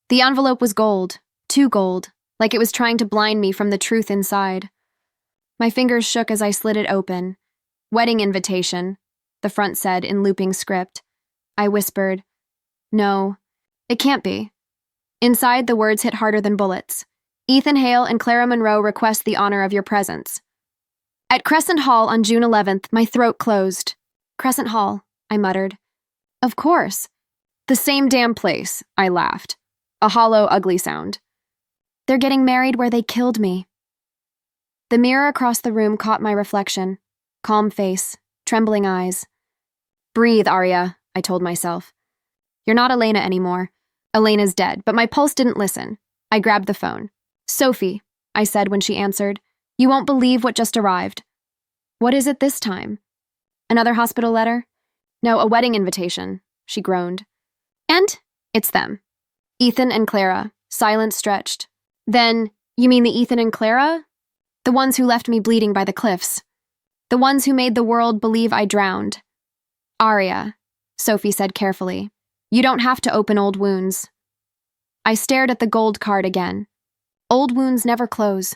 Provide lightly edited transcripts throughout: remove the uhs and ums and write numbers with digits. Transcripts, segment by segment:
The envelope was gold, too gold, like it was trying to blind me from the truth inside. My fingers shook as I slid it open. Wedding invitation, the front said in looping script. I whispered, "No, it can't be." Inside, the words hit harder than bullets. "Ethan Hale and Clara Monroe request the honor of your presence." At Crescent Hall on June 11th, my throat closed. "Crescent Hall," I muttered. "Of course." "The same damn place," I laughed. A hollow, ugly sound. "They're getting married where they killed me." The mirror across the room caught my reflection. Calm face, trembling eyes. "Breathe, Arya," I told myself. "You're not Elena anymore. Elena's dead," but my pulse didn't listen. I grabbed the phone. "Sophie," I said when she answered, "you won't believe what just arrived." "What is it this time?" "Another hospital letter?" "No, a wedding invitation," she groaned. "And it's them. Ethan and Clara." Silence stretched. "Then, you mean the Ethan and Clara? The ones who left me bleeding by the cliffs. The ones who made the world believe I drowned." "Arya," Sophie said carefully, "you don't have to open old wounds." I stared at the gold card again. Old wounds never close.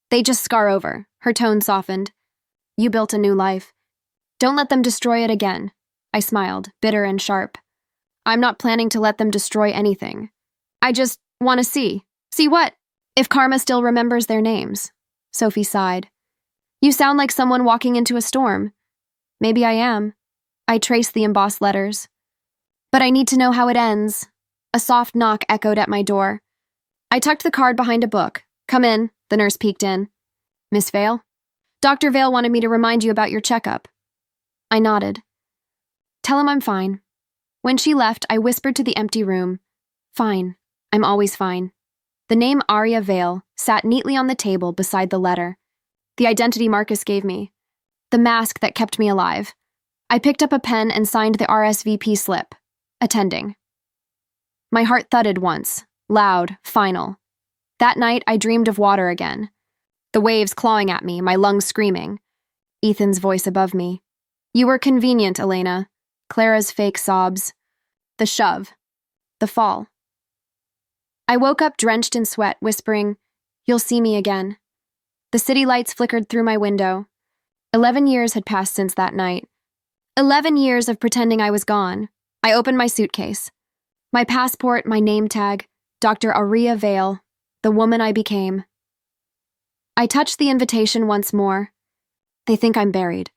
They just scar over. Her tone softened. "You built a new life. Don't let them destroy it again." I smiled, bitter and sharp. "I'm not planning to let them destroy anything. I just want to see. See what? If karma still remembers their names." Sophie sighed. "You sound like someone walking into a storm." "Maybe I am." I traced the embossed letters. "But I need to know how it ends." A soft knock echoed at my door. I tucked the card behind a book. "Come in," the nurse peeked in. "Miss Vale?" "Dr. Vale wanted me to remind you about your checkup." I nodded. "Tell him I'm fine." When she left, I whispered to the empty room, "Fine. I'm always fine." The name Arya Vale sat neatly on the table beside the letter. The identity Marcus gave me. The mask that kept me alive. I picked up a pen and signed the RSVP slip. Attending. My heart thudded once. Loud, final. That night, I dreamed of water again. The waves clawing at me, my lungs screaming. Ethan's voice above me. "You were convenient, Elena." Clara's fake sobs. The shove. The fall. I woke up drenched in sweat, whispering, "You'll see me again." The city lights flickered through my window. 11 years had passed since that night. 11 years of pretending I was gone. I opened my suitcase. My passport, my name tag, Dr. Arya Vale, the woman I became. I touched the invitation once more. They think I'm buried.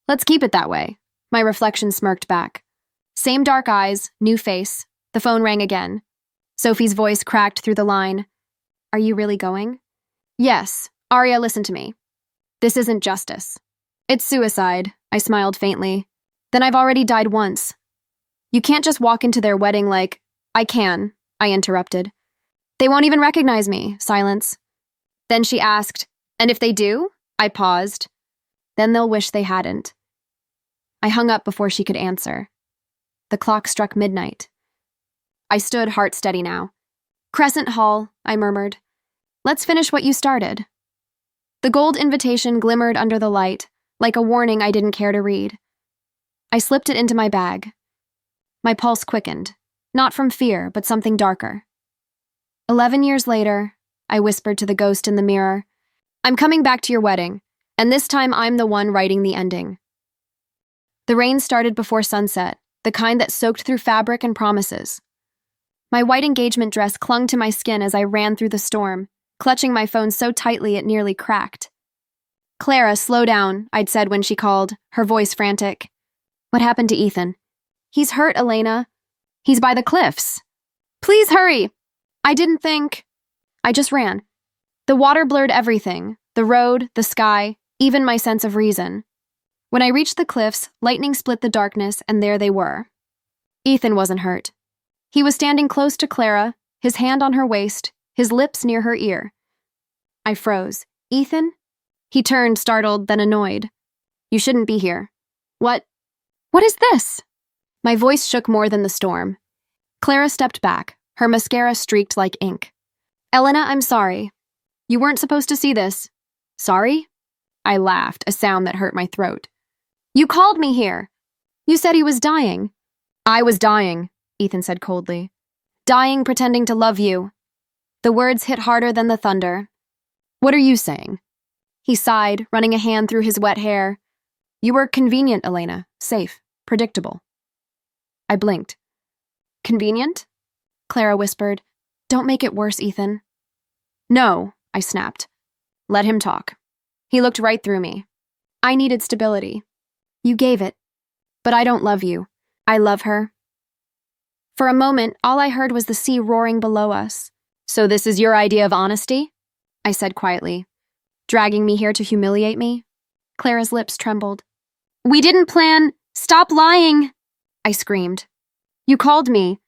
Let's keep it that way. My reflection smirked back. Same dark eyes, new face. The phone rang again. Sophie's voice cracked through the line. "Are you really going?" "Yes. Arya, listen to me. This isn't justice. It's suicide," I smiled faintly. "Then I've already died once." "You can't just walk into their wedding like—" "I can," I interrupted. "They won't even recognize me." Silence. Then she asked, "And if they do?" I paused. "Then they'll wish they hadn't." I hung up before she could answer. The clock struck midnight. I stood heart steady now. "Crescent Hall," I murmured. "Let's finish what you started." The gold invitation glimmered under the light, like a warning I didn't care to read. I slipped it into my bag. My pulse quickened, not from fear, but something darker. 11 years later, I whispered to the ghost in the mirror, "I'm coming back to your wedding, and this time I'm the one writing the ending." The rain started before sunset, the kind that soaked through fabric and promises. My white engagement dress clung to my skin as I ran through the storm, clutching my phone so tightly it nearly cracked. "Clara, slow down," I'd said when she called, her voice frantic. "What happened to Ethan?" "He's hurt, Elena. He's by the cliffs." "Please hurry!" I didn't think. I just ran. The water blurred everything, the road, the sky, even my sense of reason. When I reached the cliffs, lightning split the darkness, and there they were. Ethan wasn't hurt. He was standing close to Clara, his hand on her waist, his lips near her ear. I froze. "Ethan?" He turned, startled, then annoyed. "You shouldn't be here." What is this?" My voice shook more than the storm. Clara stepped back, her mascara streaked like ink. "Elena, I'm sorry. You weren't supposed to see this." "Sorry?" I laughed, a sound that hurt my throat. "You called me here. You said he was dying." "I was dying," Ethan said coldly. Dying pretending to love you. The words hit harder than the thunder. What are you saying? He sighed, running a hand through his wet hair. You were convenient, Elena. Safe. Predictable. I blinked. Convenient? Clara whispered. Don't make it worse, Ethan. No, I snapped. Let him talk. He looked right through me. I needed stability. You gave it. But I don't love you. I love her. For a moment, all I heard was the sea roaring below us. So this is your idea of honesty? I said quietly. Dragging me here to humiliate me? Clara's lips trembled. We didn't plan. Stop lying! I screamed. You called me.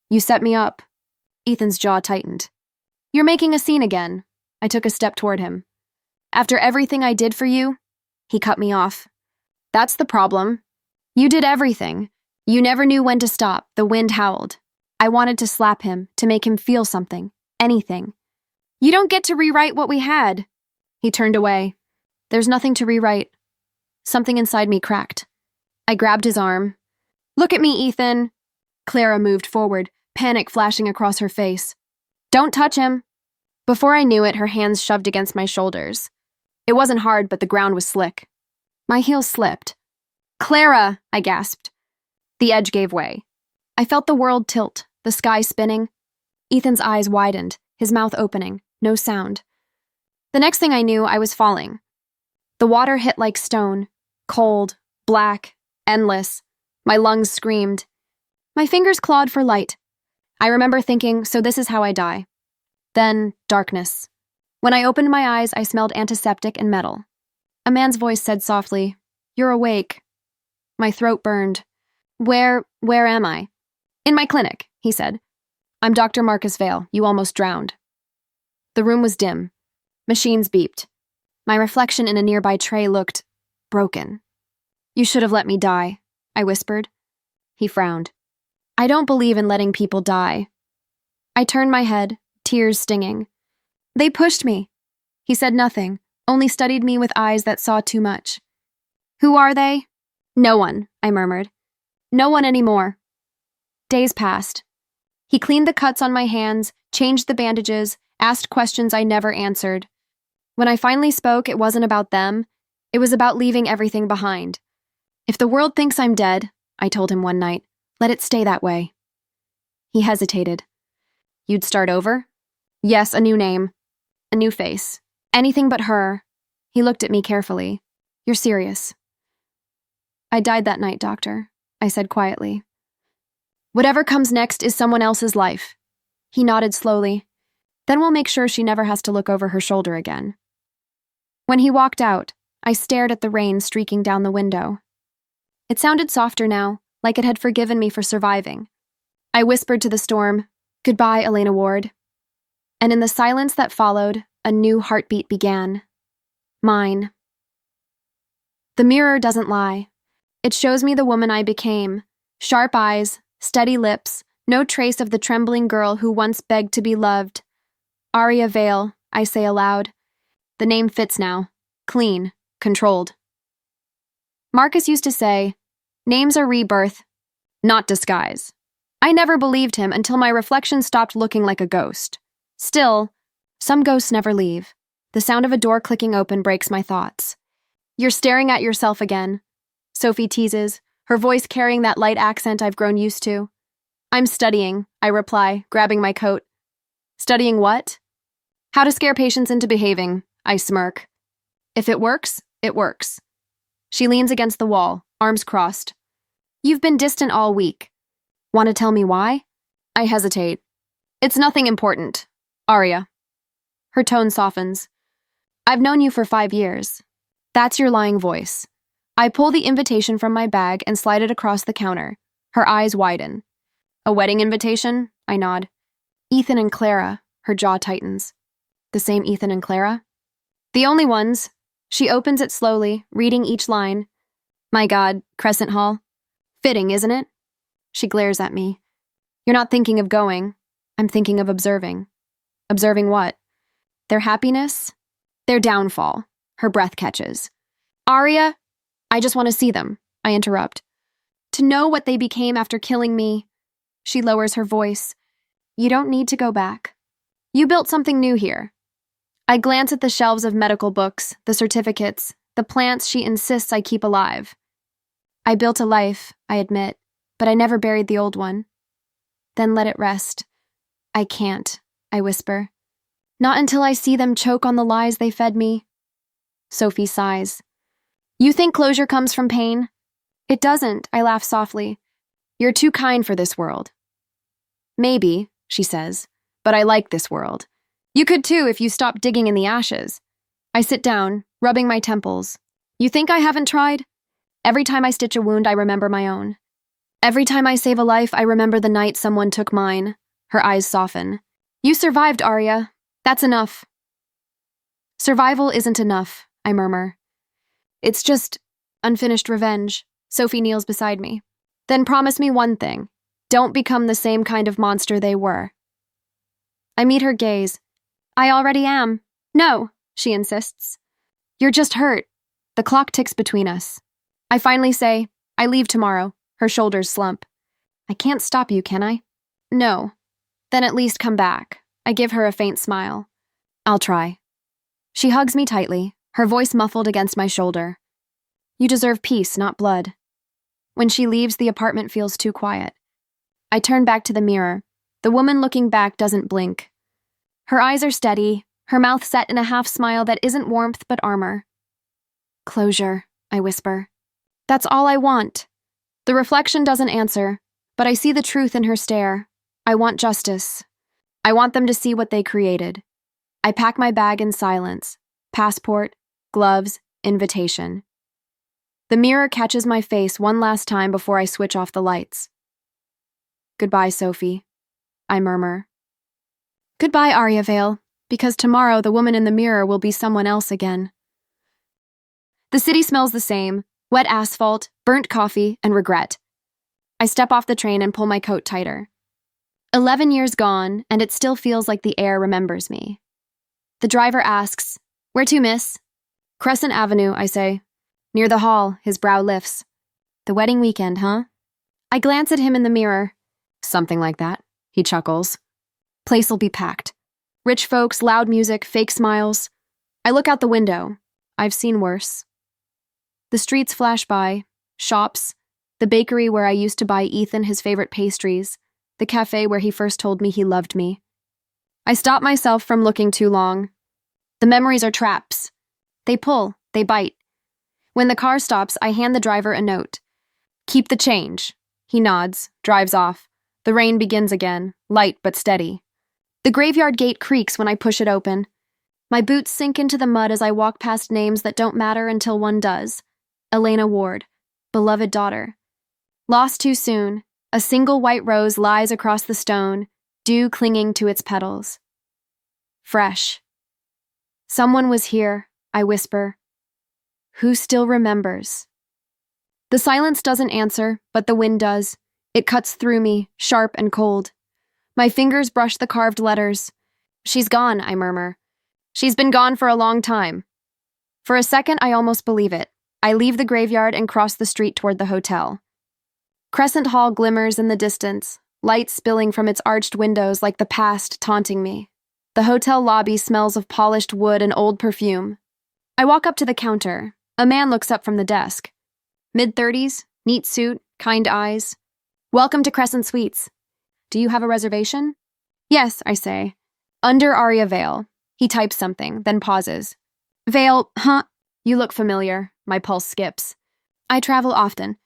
You set me up. Ethan's jaw tightened. You're making a scene again. I took a step toward him. After everything I did for you, he cut me off. That's the problem. You did everything. You never knew when to stop. The wind howled. I wanted to slap him, to make him feel something, anything. You don't get to rewrite what we had. He turned away. There's nothing to rewrite. Something inside me cracked. I grabbed his arm. Look at me, Ethan. Clara moved forward, panic flashing across her face. Don't touch him. Before I knew it, her hands shoved against my shoulders. It wasn't hard, but the ground was slick. My heels slipped. Clara, I gasped. The edge gave way. I felt the world tilt, the sky spinning. Ethan's eyes widened, his mouth opening, no sound. The next thing I knew, I was falling. The water hit like stone, cold, black, endless. My lungs screamed. My fingers clawed for light. I remember thinking, so this is how I die. Then, darkness. When I opened my eyes, I smelled antiseptic and metal. A man's voice said softly, You're awake. My throat burned. Where am I? In my clinic, he said. I'm Dr. Marcus Vale. You almost drowned. The room was dim. Machines beeped. My reflection in a nearby tray looked broken. You should have let me die, I whispered. He frowned. I don't believe in letting people die. I turned my head, tears stinging. They pushed me. He said nothing, only studied me with eyes that saw too much. Who are they? No one, I murmured. No one anymore. Days passed. He cleaned the cuts on my hands, changed the bandages, asked questions I never answered. When I finally spoke, it wasn't about them. It was about leaving everything behind. If the world thinks I'm dead, I told him one night, let it stay that way. He hesitated. You'd start over? Yes, a new name. A new face. Anything but her. He looked at me carefully. You're serious. I died that night, doctor, I said quietly. Whatever comes next is someone else's life. He nodded slowly. Then we'll make sure she never has to look over her shoulder again. When he walked out, I stared at the rain streaking down the window. It sounded softer now, like it had forgiven me for surviving. I whispered to the storm, Goodbye, Elena Ward. And in the silence that followed, a new heartbeat began. Mine. The mirror doesn't lie. It shows me the woman I became. Sharp eyes, steady lips, no trace of the trembling girl who once begged to be loved. Aria Vale, I say aloud. The name fits now. Clean, controlled. Marcus used to say, names are rebirth, not disguise. I never believed him until my reflection stopped looking like a ghost. Still, some ghosts never leave. The sound of a door clicking open breaks my thoughts. You're staring at yourself again, Sophie teases, her voice carrying that light accent I've grown used to. I'm studying, I reply, grabbing my coat. Studying what? How to scare patients into behaving, I smirk. If it works, it works. She leans against the wall, arms crossed. You've been distant all week. Want to tell me why? I hesitate. It's nothing important. Aria. Her tone softens. I've known you for 5 years. That's your lying voice. I pull the invitation from my bag and slide it across the counter. Her eyes widen. A wedding invitation? I nod. Ethan and Clara. Her jaw tightens. The same Ethan and Clara? The only ones. She opens it slowly, reading each line. My God, Crescent Hall. Fitting, isn't it? She glares at me. You're not thinking of going. I'm thinking of observing. Observing what? Their happiness? Their downfall. Her breath catches. Aria, I just want to see them, I interrupt. To know what they became after killing me. She lowers her voice. You don't need to go back. You built something new here. I glance at the shelves of medical books, the certificates, the plants she insists I keep alive. I built a life, I admit, but I never buried the old one. Then let it rest. I can't, I whisper. Not until I see them choke on the lies they fed me. Sophie sighs. You think closure comes from pain? It doesn't, I laugh softly. You're too kind for this world. Maybe, she says, but I like this world. You could too if you stopped digging in the ashes. I sit down, rubbing my temples. You think I haven't tried? Every time I stitch a wound, I remember my own. Every time I save a life, I remember the night someone took mine. Her eyes soften. You survived, Arya. That's enough. Survival isn't enough, I murmur. It's just unfinished revenge. Sophie kneels beside me. Then promise me one thing. Don't become the same kind of monster they were. I meet her gaze. I already am. No, she insists. You're just hurt. The clock ticks between us. I finally say, I leave tomorrow. Her shoulders slump. I can't stop you, can I? No. Then at least come back. I give her a faint smile. I'll try. She hugs me tightly, her voice muffled against my shoulder. You deserve peace, not blood. When she leaves, the apartment feels too quiet. I turn back to the mirror. The woman looking back doesn't blink. Her eyes are steady, her mouth set in a half-smile that isn't warmth but armor. Closure, I whisper. That's all I want. The reflection doesn't answer, but I see the truth in her stare. I want justice. I want them to see what they created. I pack my bag in silence. Passport, gloves, invitation. The mirror catches my face one last time before I switch off the lights. Goodbye, Sophie, I murmur. Goodbye, Arya Vale, because tomorrow the woman in the mirror will be someone else again. The city smells the same, wet asphalt, burnt coffee, and regret. I step off the train and pull my coat tighter. 11 years gone, and it still feels like the air remembers me. The driver asks, Where to, miss? Crescent Avenue, I say. Near the hall, his brow lifts. The wedding weekend, huh? I glance at him in the mirror. Something like that, he chuckles. Place'll be packed. Rich folks, loud music, fake smiles. I look out the window. I've seen worse. The streets flash by, shops, the bakery where I used to buy Ethan his favorite pastries, the cafe where he first told me he loved me. I stop myself from looking too long. The memories are traps. They pull, they bite. When the car stops, I hand the driver a note. Keep the change. He nods, drives off. The rain begins again, light but steady. The graveyard gate creaks when I push it open. My boots sink into the mud as I walk past names that don't matter until one does. Elena Ward, beloved daughter. Lost too soon, a single white rose lies across the stone, dew clinging to its petals. Fresh. Someone was here, I whisper. Who still remembers? The silence doesn't answer, but the wind does. It cuts through me, sharp and cold. My fingers brush the carved letters. She's gone, I murmur. She's been gone for a long time. For a second, I almost believe it. I leave the graveyard and cross the street toward the hotel. Crescent Hall glimmers in the distance, light spilling from its arched windows like the past taunting me. The hotel lobby smells of polished wood and old perfume. I walk up to the counter. A man looks up from the desk. Mid-30s, neat suit, kind eyes. Welcome to Crescent Suites. Do you have a reservation? Yes, I say. Under Arya Vale. He types something, then pauses. Vale, huh? You look familiar. My pulse skips. I travel often.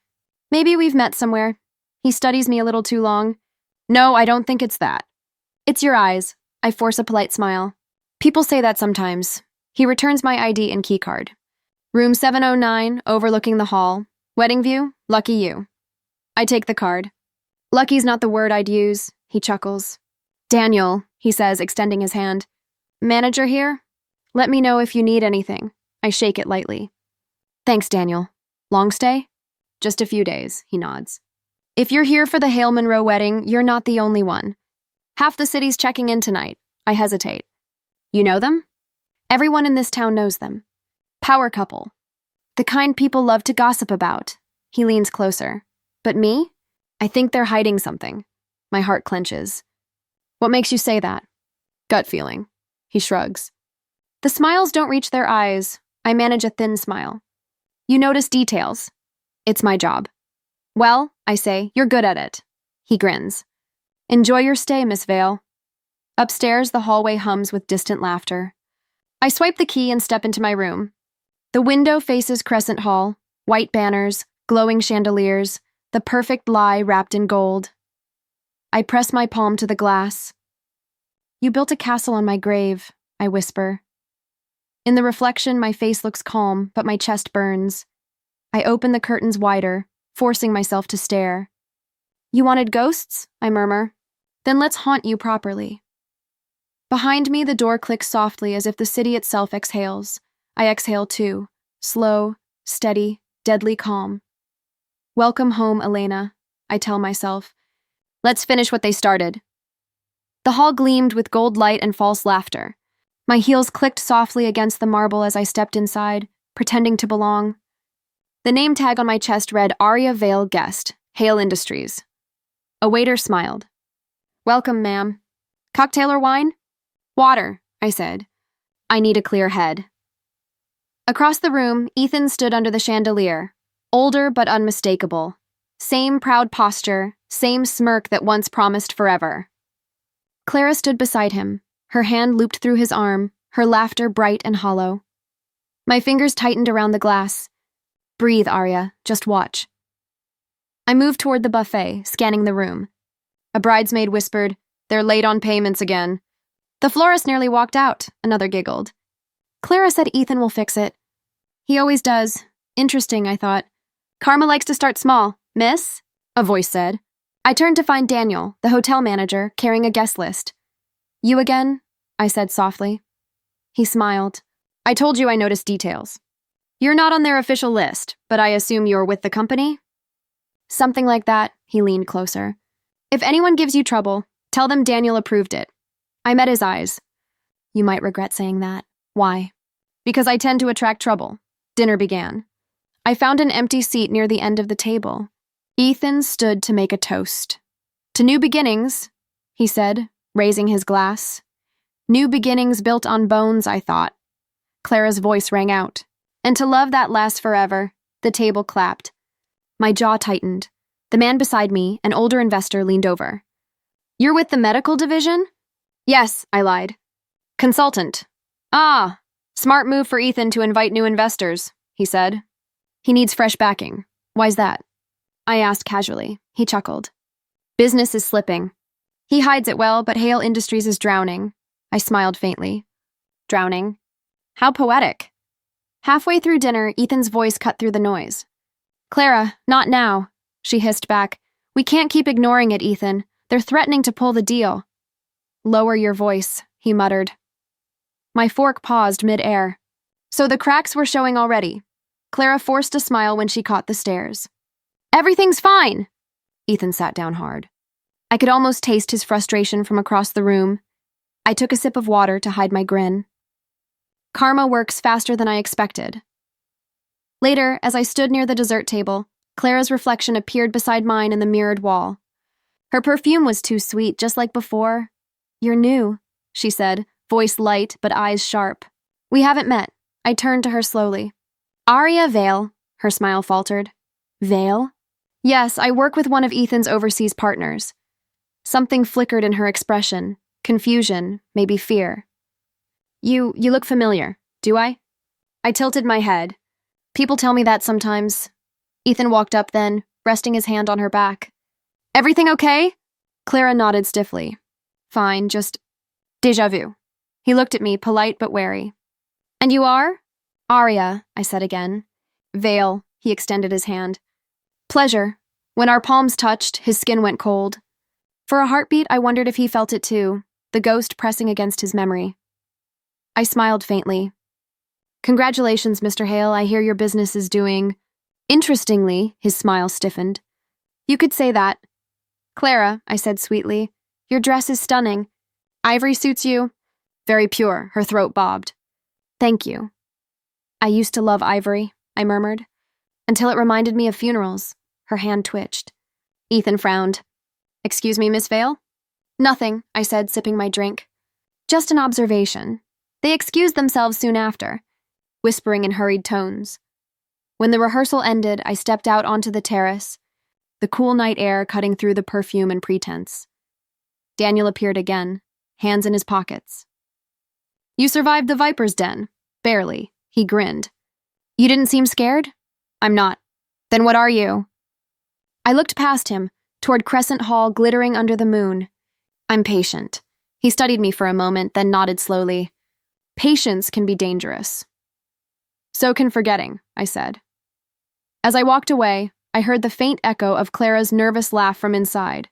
Maybe we've met somewhere. He studies me a little too long. No, I don't think it's that. It's your eyes. I force a polite smile. People say that sometimes. He returns my ID and keycard. Room 709, overlooking the hall. Wedding view? Lucky you. I take the card. Lucky's not the word I'd use, he chuckles. Daniel, he says, extending his hand. Manager here? Let me know if you need anything. I shake it lightly. Thanks, Daniel. Long stay? Just a few days, he nods. If you're here for the Hale Monroe wedding, you're not the only one. Half the city's checking in tonight. I hesitate. You know them? Everyone in this town knows them. Power couple. The kind people love to gossip about. He leans closer. But me? I think they're hiding something. My heart clenches. What makes you say that? Gut feeling. He shrugs. The smiles don't reach their eyes. I manage a thin smile. You notice details. It's my job. Well, I say, you're good at it. He grins. Enjoy your stay, Miss Vale. Upstairs, the hallway hums with distant laughter. I swipe the key and step into my room. The window faces Crescent Hall, white banners, glowing chandeliers, the perfect lie wrapped in gold. I press my palm to the glass. You built a castle on my grave, I whisper. In the reflection, my face looks calm, but my chest burns. I open the curtains wider, forcing myself to stare. You wanted ghosts? I murmur. Then let's haunt you properly. Behind me, the door clicks softly as if the city itself exhales. I exhale too, slow, steady, deadly calm. Welcome home, Elena, I tell myself. Let's finish what they started. The hall gleamed with gold light and false laughter. My heels clicked softly against the marble as I stepped inside, pretending to belong. The name tag on my chest read Aria Vale Guest, Hale Industries. A waiter smiled. Welcome, ma'am. Cocktail or wine? Water, I said. I need a clear head. Across the room, Ethan stood under the chandelier, older but unmistakable. Same proud posture, same smirk that once promised forever. Clara stood beside him, her hand looped through his arm, her laughter bright and hollow. My fingers tightened around the glass. Breathe, Arya, just watch. I moved toward the buffet, scanning the room. A bridesmaid whispered, "They're late on payments again." The florist nearly walked out, another giggled. Clara said Ethan will fix it. He always does. Interesting, I thought. Karma likes to start small. Miss? A voice said. I turned to find Daniel, the hotel manager, carrying a guest list. You again? I said softly. He smiled. I told you I noticed details. You're not on their official list, but I assume you're with the company? Something like that, he leaned closer. If anyone gives you trouble, tell them Daniel approved it. I met his eyes. You might regret saying that. Why? Because I tend to attract trouble. Dinner began. I found an empty seat near the end of the table. Ethan stood to make a toast. To new beginnings, he said, raising his glass. New beginnings built on bones, I thought. Clara's voice rang out. And to love that lasts forever. The table clapped. My jaw tightened. The man beside me, an older investor, leaned over. You're with the medical division? Yes, I lied. Consultant. Ah, smart move for Ethan to invite new investors, he said. He needs fresh backing. Why's that? I asked casually. He chuckled. Business is slipping. He hides it well, but Hale Industries is drowning. I smiled faintly. Drowning? How poetic. Halfway through dinner, Ethan's voice cut through the noise. Clara, not now, she hissed back. We can't keep ignoring it, Ethan. They're threatening to pull the deal. Lower your voice, he muttered. My fork paused mid-air. So the cracks were showing already. Clara forced a smile when she caught the stares. Everything's fine! Ethan sat down hard. I could almost taste his frustration from across the room. I took a sip of water to hide my grin. Karma works faster than I expected. Later, as I stood near the dessert table, Clara's reflection appeared beside mine in the mirrored wall. Her perfume was too sweet, just like before. You're new, she said, voice light but eyes sharp. We haven't met. I turned to her slowly. Aria Vale, her smile faltered. Vale? Yes, I work with one of Ethan's overseas partners. Something flickered in her expression. Confusion, maybe fear. You look familiar, do I? I tilted my head. People tell me that sometimes. Ethan walked up then, resting his hand on her back. Everything okay? Clara nodded stiffly. Fine, just déjà vu. He looked at me, polite but wary. And you are? Aria, I said again. Vale, he extended his hand. Pleasure. When our palms touched, his skin went cold. For a heartbeat, I wondered if he felt it too, the ghost pressing against his memory. I smiled faintly. Congratulations, Mr. Hale, I hear your business is doing... Interestingly, his smile stiffened. You could say that. Clara, I said sweetly, your dress is stunning. Ivory suits you. Very pure, her throat bobbed. Thank you. I used to love ivory, I murmured, until it reminded me of funerals. Her hand twitched. Ethan frowned. Excuse me, Miss Vale? Nothing, I said, sipping my drink. Just an observation. They excused themselves soon after, whispering in hurried tones. When the rehearsal ended, I stepped out onto the terrace, the cool night air cutting through the perfume and pretense. Daniel appeared again, hands in his pockets. You survived the Viper's Den. Barely. He grinned. You didn't seem scared? I'm not. Then what are you? I looked past him, toward Crescent Hall glittering under the moon. I'm patient. He studied me for a moment, then nodded slowly. Patience can be dangerous. So can forgetting, I said. As I walked away, I heard the faint echo of Clara's nervous laugh from inside,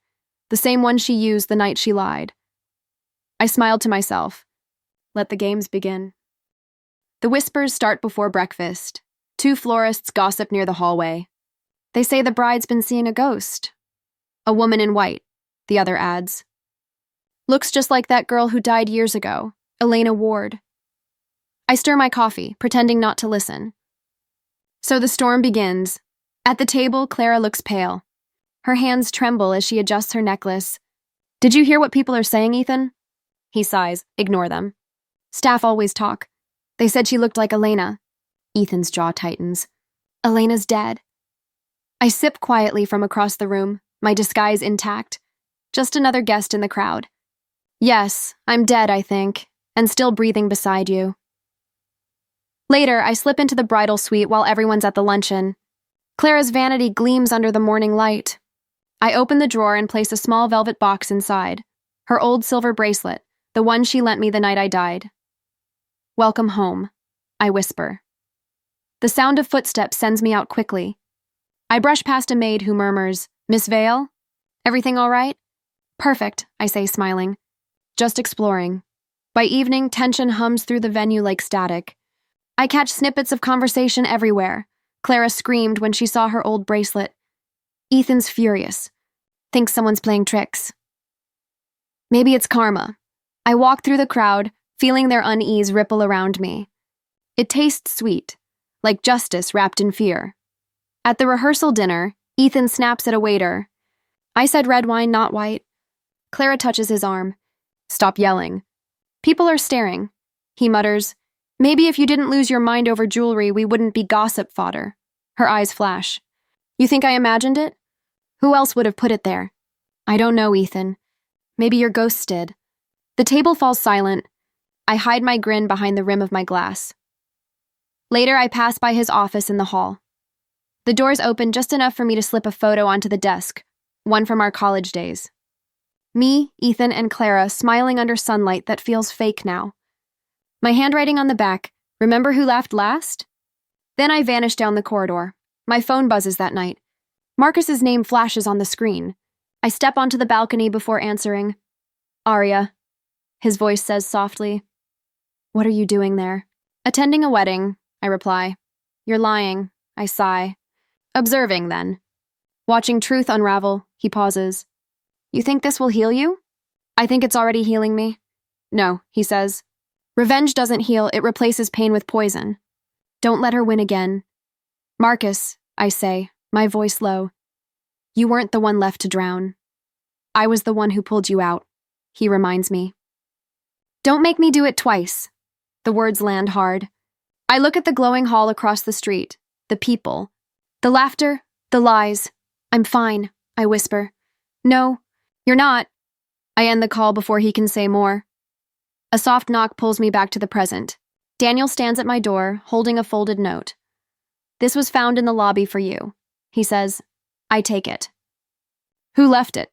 the same one she used the night she lied. I smiled to myself. Let the games begin. The whispers start before breakfast. 2 florists gossip near the hallway. They say the bride's been seeing a ghost. A woman in white, the other adds. Looks just like that girl who died years ago, Elena Ward. I stir my coffee, pretending not to listen. So the storm begins. At the table, Clara looks pale. Her hands tremble as she adjusts her necklace. Did you hear what people are saying, Ethan? He sighs. Ignore them. Staff always talk. They said she looked like Elena. Ethan's jaw tightens. Elena's dead. I sip quietly from across the room, my disguise intact. Just another guest in the crowd. Yes, I'm dead, I think, and still breathing beside you. Later, I slip into the bridal suite while everyone's at the luncheon. Clara's vanity gleams under the morning light. I open the drawer and place a small velvet box inside. Her old silver bracelet, the one she lent me the night I died. Welcome home, I whisper. The sound of footsteps sends me out quickly. I brush past a maid who murmurs, Miss Vale? Everything all right? Perfect, I say, smiling. Just exploring. By evening, tension hums through the venue like static. I catch snippets of conversation everywhere. Clara screamed when she saw her old bracelet. Ethan's furious. Thinks someone's playing tricks. Maybe it's karma. I walk through the crowd, feeling their unease ripple around me. It tastes sweet, like justice wrapped in fear. At the rehearsal dinner, Ethan snaps at a waiter. I said red wine, not white. Clara touches his arm. Stop yelling. People are staring. He mutters, maybe if you didn't lose your mind over jewelry, we wouldn't be gossip fodder. Her eyes flash. You think I imagined it? Who else would have put it there? I don't know, Ethan. Maybe your ghosts did. The table falls silent. I hide my grin behind the rim of my glass. Later, I pass by his office in the hall. The doors open just enough for me to slip a photo onto the desk, one from our college days. Me, Ethan, and Clara smiling under sunlight that feels fake now. My handwriting on the back, remember who laughed last? Then I vanish down the corridor. My phone buzzes that night. Marcus's name flashes on the screen. I step onto the balcony before answering. Aria, his voice says softly. What are you doing there? Attending a wedding, I reply. You're lying, I sigh. Observing, then. Watching truth unravel, he pauses. You think this will heal you? I think it's already healing me. No, he says. Revenge doesn't heal, it replaces pain with poison. Don't let her win again. Marcus, I say, my voice low. You weren't the one left to drown. I was the one who pulled you out, he reminds me. Don't make me do it twice. The words land hard. I look at the glowing hall across the street, the people, the laughter, the lies. I'm fine, I whisper. No, you're not. I end the call before he can say more. A soft knock pulls me back to the present. Daniel stands at my door, holding a folded note. This was found in the lobby for you, he says. I take it. Who left it?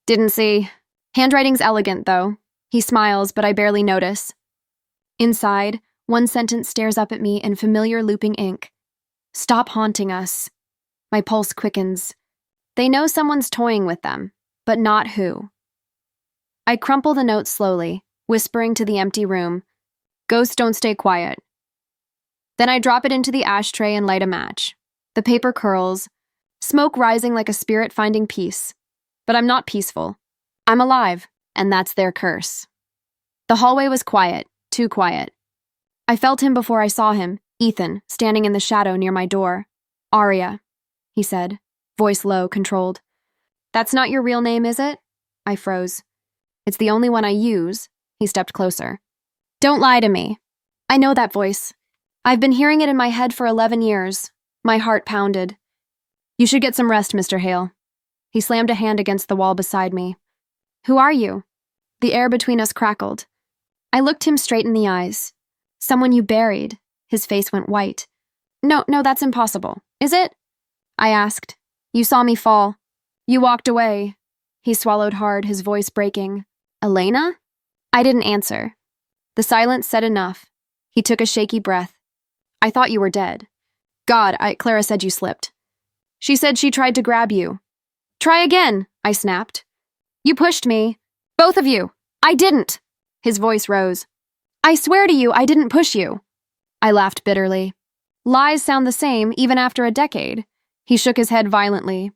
Didn't see. Handwriting's elegant, though. He smiles, but I barely notice. Inside, one sentence stares up at me in familiar looping ink. Stop haunting us. My pulse quickens. They know someone's toying with them, but not who. I crumple the note slowly, whispering to the empty room. Ghosts don't stay quiet. Then I drop it into the ashtray and light a match. The paper curls, smoke rising like a spirit finding peace. But I'm not peaceful. I'm alive, and that's their curse. The hallway was quiet, too quiet. I felt him before I saw him, Ethan, standing in the shadow near my door. Aria, he said, voice low, controlled. That's not your real name, is it? I froze. It's the only one I use. He stepped closer. Don't lie to me. I know that voice. I've been hearing it in my head for 11 years. My heart pounded. You should get some rest, Mr. Hale. He slammed a hand against the wall beside me. Who are you? The air between us crackled. I looked him straight in the eyes. Someone you buried. His face went white. No, that's impossible. Is it? I asked. You saw me fall. You walked away. He swallowed hard, his voice breaking. Elena? I didn't answer. The silence said enough. He took a shaky breath. I thought you were dead. God, Clara said you slipped. She said she tried to grab you. Try again, I snapped. You pushed me. Both of you. I didn't. His voice rose. I swear to you, I didn't push you. I laughed bitterly. Lies sound the same even after a decade. He shook his head violently.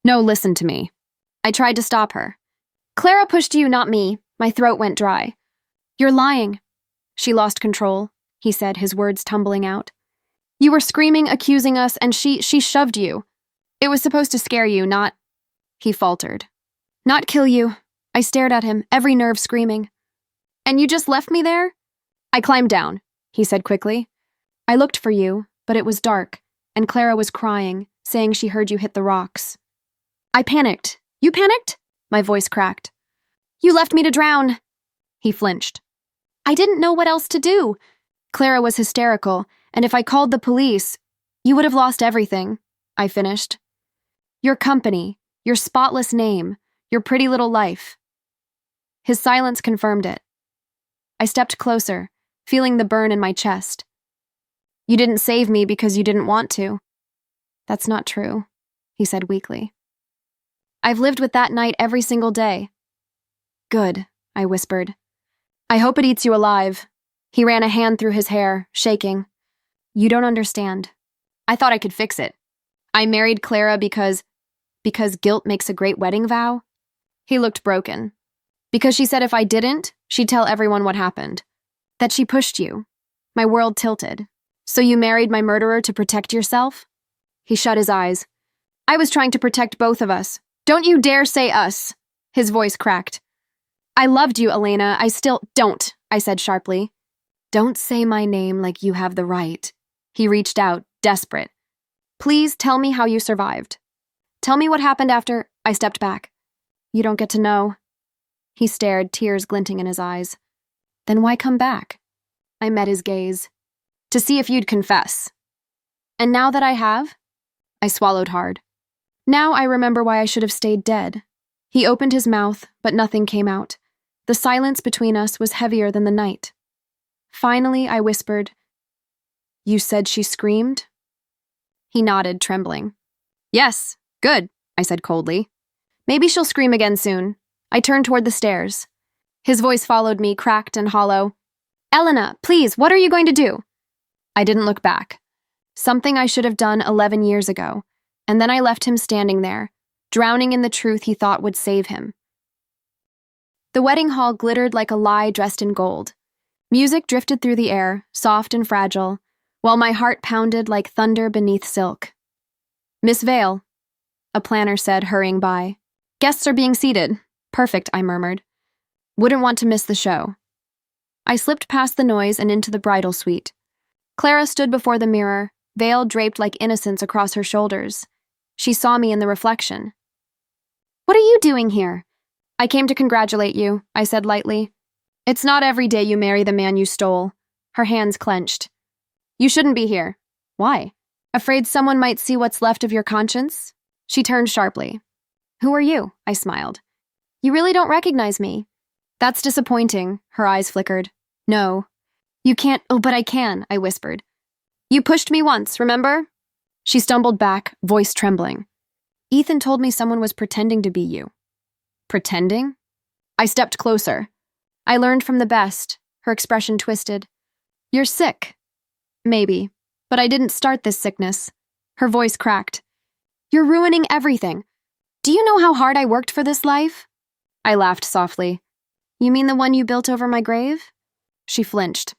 No, listen to me. I tried to stop her. Clara pushed you, not me. My throat went dry. You're lying. She lost control, he said, his words tumbling out. You were screaming, accusing us, and she shoved you. It was supposed to scare you, not... He faltered. Not kill you. I stared at him, every nerve screaming. And you just left me there? I climbed down, he said quickly. I looked for you, but it was dark, and Clara was crying, saying she heard you hit the rocks. I panicked. You panicked? My voice cracked. You left me to drown. He flinched. I didn't know what else to do. Clara was hysterical, and if I called the police, you would have lost everything, I finished. Your company, your spotless name, your pretty little life. His silence confirmed it. I stepped closer, feeling the burn in my chest. You didn't save me because you didn't want to. That's not true, he said weakly. I've lived with that night every single day. Good, I whispered. I hope it eats you alive. He ran a hand through his hair, shaking. You don't understand. I thought I could fix it. I married Clara because guilt makes a great wedding vow? He looked broken. Because she said if I didn't, she'd tell everyone what happened. That she pushed you. My world tilted. So you married my murderer to protect yourself? He shut his eyes. I was trying to protect both of us. Don't you dare say us. His voice cracked. I loved you, Elena. I still don't, I said sharply. Don't say my name like you have the right. He reached out, desperate. Please tell me how you survived. Tell me what happened after I stepped back. You don't get to know. He stared, tears glinting in his eyes. Then why come back? I met his gaze. To see if you'd confess. And now that I have? I swallowed hard. Now I remember why I should have stayed dead. He opened his mouth, but nothing came out. The silence between us was heavier than the night. Finally, I whispered, You said she screamed? He nodded, trembling. Yes, good, I said coldly. Maybe she'll scream again soon. I turned toward the stairs. His voice followed me, cracked and hollow. Elena, please, what are you going to do? I didn't look back. Something I should have done 11 years ago. And then I left him standing there, drowning in the truth he thought would save him. The wedding hall glittered like a lie dressed in gold. Music drifted through the air, soft and fragile, while my heart pounded like thunder beneath silk. Miss Vale, a planner said, hurrying by. Guests are being seated. Perfect, I murmured. Wouldn't want to miss the show. I slipped past the noise and into the bridal suite. Clara stood before the mirror, veil draped like innocence across her shoulders. She saw me in the reflection. What are you doing here? I came to congratulate you, I said lightly. It's not every day you marry the man you stole. Her hands clenched. You shouldn't be here. Why? Afraid someone might see what's left of your conscience? She turned sharply. Who are you? I smiled. You really don't recognize me. That's disappointing, her eyes flickered. No. You can't, oh, but I can, I whispered. You pushed me once, remember? She stumbled back, voice trembling. Ethan told me someone was pretending to be you. Pretending? I stepped closer. I learned from the best, her expression twisted. You're sick. Maybe, but I didn't start this sickness. Her voice cracked. You're ruining everything. Do you know how hard I worked for this life? I laughed softly. You mean the one you built over my grave? She flinched.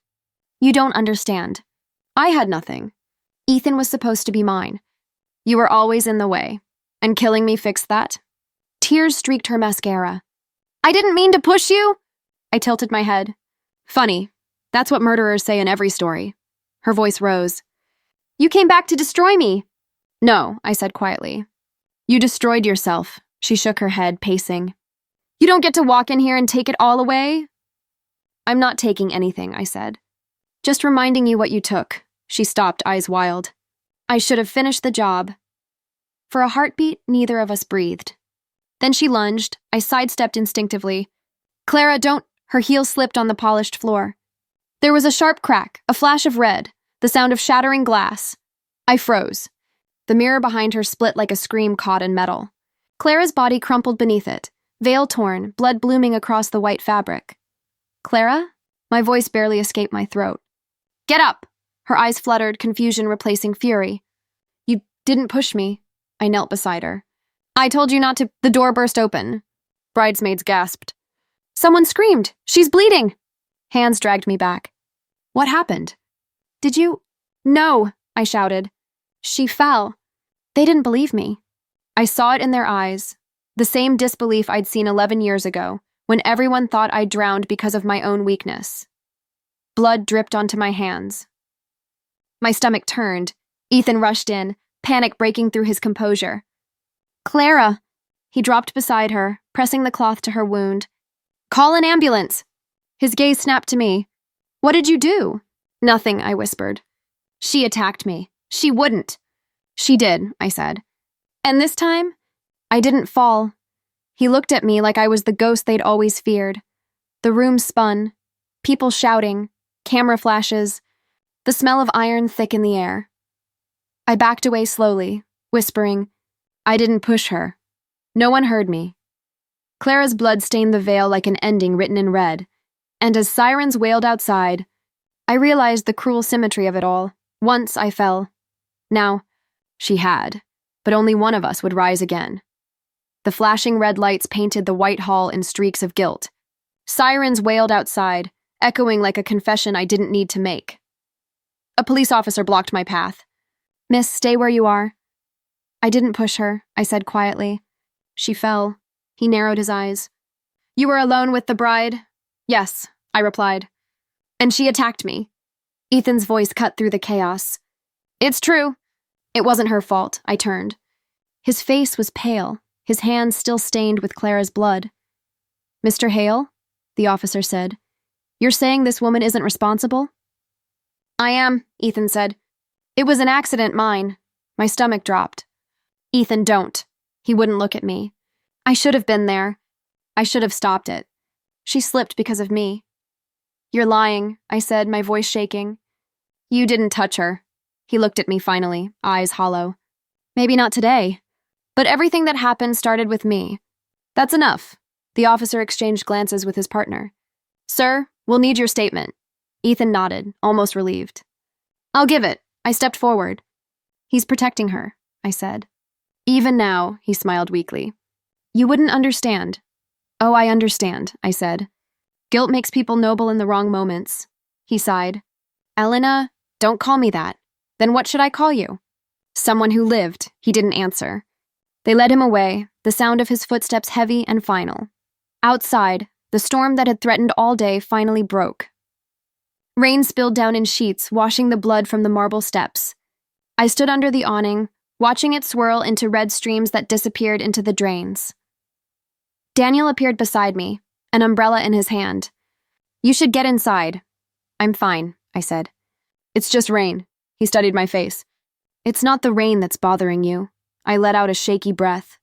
You don't understand. I had nothing. Ethan was supposed to be mine. You were always in the way, and killing me fixed that. Tears streaked her mascara. I didn't mean to push you. I tilted my head. Funny. That's what murderers say in every story. Her voice rose. You came back to destroy me. No, I said quietly. You destroyed yourself. She shook her head, pacing. You don't get to walk in here and take it all away. I'm not taking anything, I said. Just reminding you what you took. She stopped, eyes wild. I should have finished the job. For a heartbeat, neither of us breathed. Then she lunged. I sidestepped instinctively. Clara, don't. Her heel slipped on the polished floor. There was a sharp crack, a flash of red, the sound of shattering glass. I froze. The mirror behind her split like a scream caught in metal. Clara's body crumpled beneath it, veil torn, blood blooming across the white fabric. Clara? My voice barely escaped my throat. Get up! Her eyes fluttered, confusion replacing fury. You didn't push me. I knelt beside her. I told you not to. The door burst open. Bridesmaids gasped. Someone screamed. She's bleeding. Hands dragged me back. What happened? Did you? No, I shouted. She fell. They didn't believe me. I saw it in their eyes, the same disbelief I'd seen 11 years ago, when everyone thought I'd drowned because of my own weakness. Blood dripped onto my hands. My stomach turned. Ethan rushed in, panic breaking through his composure. Clara! He dropped beside her, pressing the cloth to her wound. Call an ambulance! His gaze snapped to me. What did you do? Nothing, I whispered. She attacked me. She wouldn't. She did, I said. And this time, I didn't fall. He looked at me like I was the ghost they'd always feared. The room spun, people shouting, camera flashes, the smell of iron thick in the air. I backed away slowly, whispering, I didn't push her. No one heard me. Clara's blood stained the veil like an ending written in red, and as sirens wailed outside, I realized the cruel symmetry of it all. Once I fell. Now, she had, but only one of us would rise again. The flashing red lights painted the white hall in streaks of guilt. Sirens wailed outside, echoing like a confession I didn't need to make. A police officer blocked my path. Miss, stay where you are. I didn't push her, I said quietly. She fell. He narrowed his eyes. You were alone with the bride? Yes, I replied. And she attacked me. Ethan's voice cut through the chaos. It's true. It wasn't her fault, I turned. His face was pale, his hands still stained with Clara's blood. Mr. Hale, the officer said, you're saying this woman isn't responsible? I am, Ethan said. It was an accident, mine. My stomach dropped. Ethan, don't. He wouldn't look at me. I should have been there. I should have stopped it. She slipped because of me. You're lying, I said, my voice shaking. You didn't touch her. He looked at me finally, eyes hollow. Maybe not today. But everything that happened started with me. That's enough. The officer exchanged glances with his partner. Sir, we'll need your statement. Ethan nodded, almost relieved. I'll give it. I stepped forward. He's protecting her, I said. Even now, he smiled weakly. You wouldn't understand. Oh, I understand, I said. Guilt makes people noble in the wrong moments. He sighed. Elena, don't call me that. Then what should I call you? Someone who lived, he didn't answer. They led him away, the sound of his footsteps heavy and final. Outside, the storm that had threatened all day finally broke. Rain spilled down in sheets, washing the blood from the marble steps. I stood under the awning, watching it swirl into red streams that disappeared into the drains. Daniel appeared beside me, an umbrella in his hand. You should get inside. I'm fine, I said. It's just rain. He studied my face. It's not the rain that's bothering you. I let out a shaky breath.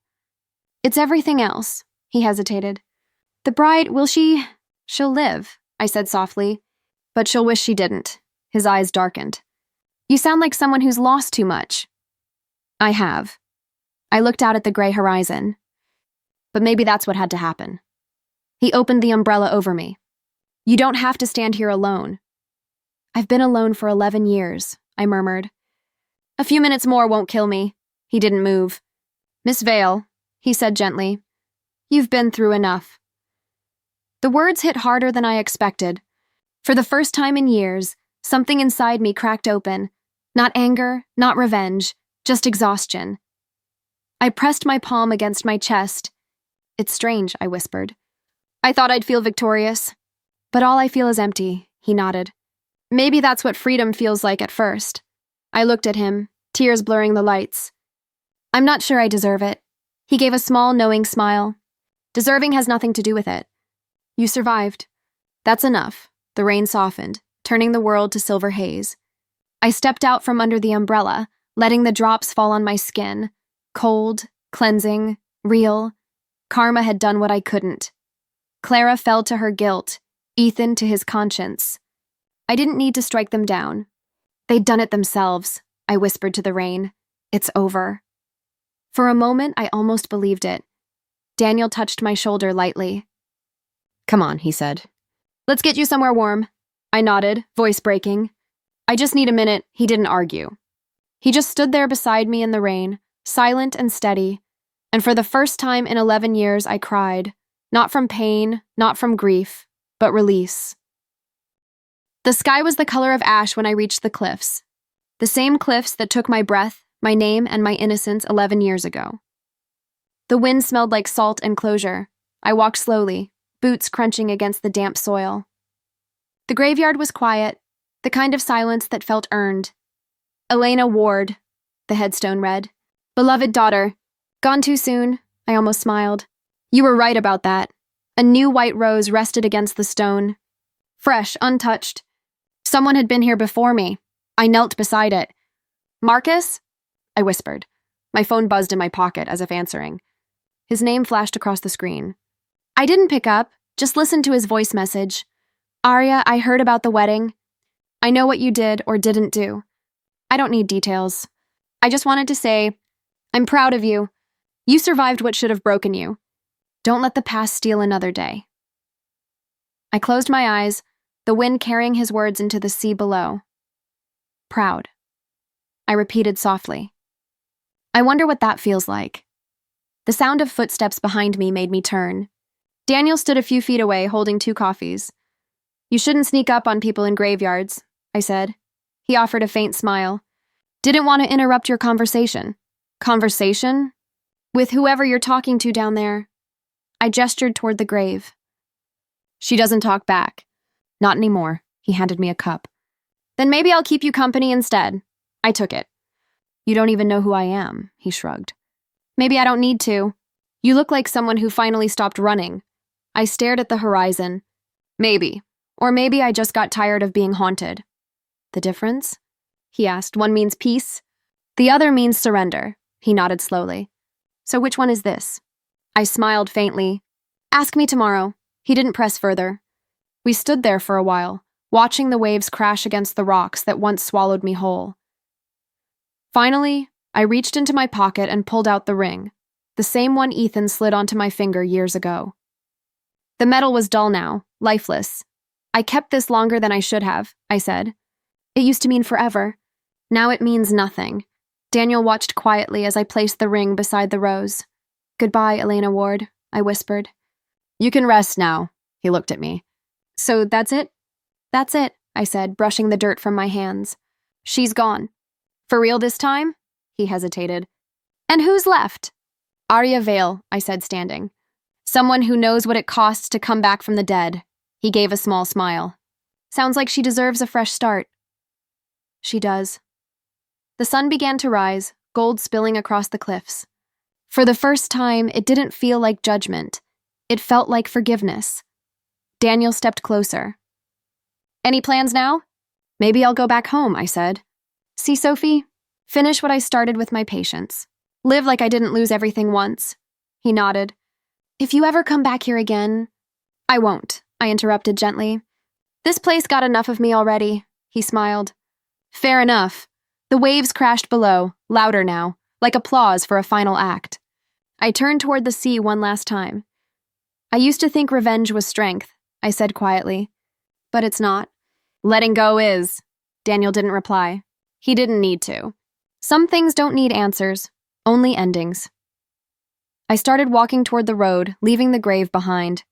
It's everything else, he hesitated. The bride, she'll live, I said softly, but she'll wish she didn't. His eyes darkened. You sound like someone who's lost too much. I have. I looked out at the gray horizon. But maybe that's what had to happen. He opened the umbrella over me. You don't have to stand here alone. I've been alone for 11 years, I murmured. A few minutes more won't kill me. He didn't move. Miss Vale, he said gently, you've been through enough. The words hit harder than I expected. For the first time in years, something inside me cracked open. Not anger, not revenge, just exhaustion. I pressed my palm against my chest. It's strange, I whispered. I thought I'd feel victorious. But all I feel is empty, he nodded. Maybe that's what freedom feels like at first. I looked at him, tears blurring the lights. I'm not sure I deserve it. He gave a small, knowing smile. Deserving has nothing to do with it. You survived. That's enough. The rain softened, turning the world to silver haze. I stepped out from under the umbrella, letting the drops fall on my skin. Cold, cleansing, real. Karma had done what I couldn't. Clara fell to her guilt, Ethan to his conscience. I didn't need to strike them down. They'd done it themselves, I whispered to the rain. It's over. For a moment, I almost believed it. Daniel touched my shoulder lightly. Come on, he said. Let's get you somewhere warm. I nodded, voice breaking. I just need a minute. He didn't argue. He just stood there beside me in the rain, silent and steady. And for the first time in 11 years, I cried. Not from pain, not from grief, but release. The sky was the color of ash when I reached the cliffs. The same cliffs that took my breath, my name, and my innocence 11 years ago. The wind smelled like salt and closure. I walked slowly, boots crunching against the damp soil. The graveyard was quiet, the kind of silence that felt earned. Elena Ward, the headstone read. Beloved daughter. Gone too soon, I almost smiled. You were right about that. A new white rose rested against the stone. Fresh, untouched. Someone had been here before me. I knelt beside it. Marcus? I whispered. My phone buzzed in my pocket as if answering. His name flashed across the screen. I didn't pick up, just listened to his voice message. Arya, I heard about the wedding. I know what you did or didn't do. I don't need details. I just wanted to say, I'm proud of you. You survived what should have broken you. Don't let the past steal another day. I closed my eyes, the wind carrying his words into the sea below. Proud. I repeated softly. I wonder what that feels like. The sound of footsteps behind me made me turn. Daniel stood a few feet away, holding 2 coffees. You shouldn't sneak up on people in graveyards, I said. He offered a faint smile. Didn't want to interrupt your conversation. Conversation? With whoever you're talking to down there. I gestured toward the grave. She doesn't talk back. Not anymore. He handed me a cup. Then maybe I'll keep you company instead. I took it. You don't even know who I am, he shrugged. Maybe I don't need to. You look like someone who finally stopped running. I stared at the horizon. Maybe. Or maybe I just got tired of being haunted. The difference? He asked. One means peace. The other means surrender. He nodded slowly. So which one is this? I smiled faintly. Ask me tomorrow. He didn't press further. We stood there for a while, watching the waves crash against the rocks that once swallowed me whole. Finally, I reached into my pocket and pulled out the ring, the same one Ethan slid onto my finger years ago. The metal was dull now, lifeless. I kept this longer than I should have, I said. It used to mean forever. Now it means nothing. Daniel watched quietly as I placed the ring beside the rose. Goodbye, Elena Ward, I whispered. You can rest now, he looked at me. So that's it? That's it, I said, brushing the dirt from my hands. She's gone. For real this time? He hesitated. And who's left? Arya Vale, I said, standing. Someone who knows what it costs to come back from the dead. He gave a small smile. Sounds like she deserves a fresh start. She does. The sun began to rise, gold spilling across the cliffs. For the first time, it didn't feel like judgment. It felt like forgiveness. Daniel stepped closer. Any plans now? Maybe I'll go back home, I said. See, Sophie? Finish what I started with my patients. Live like I didn't lose everything once. He nodded. If you ever come back here again... I won't, I interrupted gently. This place got enough of me already, he smiled. Fair enough. The waves crashed below, louder now, like applause for a final act. I turned toward the sea one last time. I used to think revenge was strength, I said quietly. But it's not. Letting go is. Daniel didn't reply. He didn't need to. Some things don't need answers, only endings. I started walking toward the road, leaving the grave behind.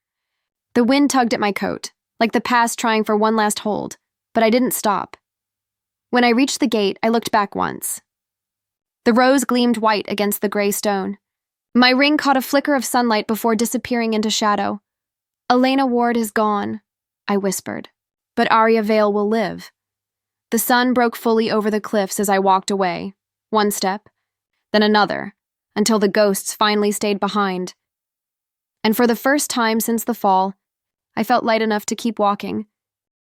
The wind tugged at my coat, like the past trying for one last hold, but I didn't stop. When I reached the gate, I looked back once. The rose gleamed white against the gray stone. My ring caught a flicker of sunlight before disappearing into shadow. Elena Ward is gone, I whispered. But Arya Vale will live. The sun broke fully over the cliffs as I walked away, one step, then another, until the ghosts finally stayed behind. And for the first time since the fall, I felt light enough to keep walking,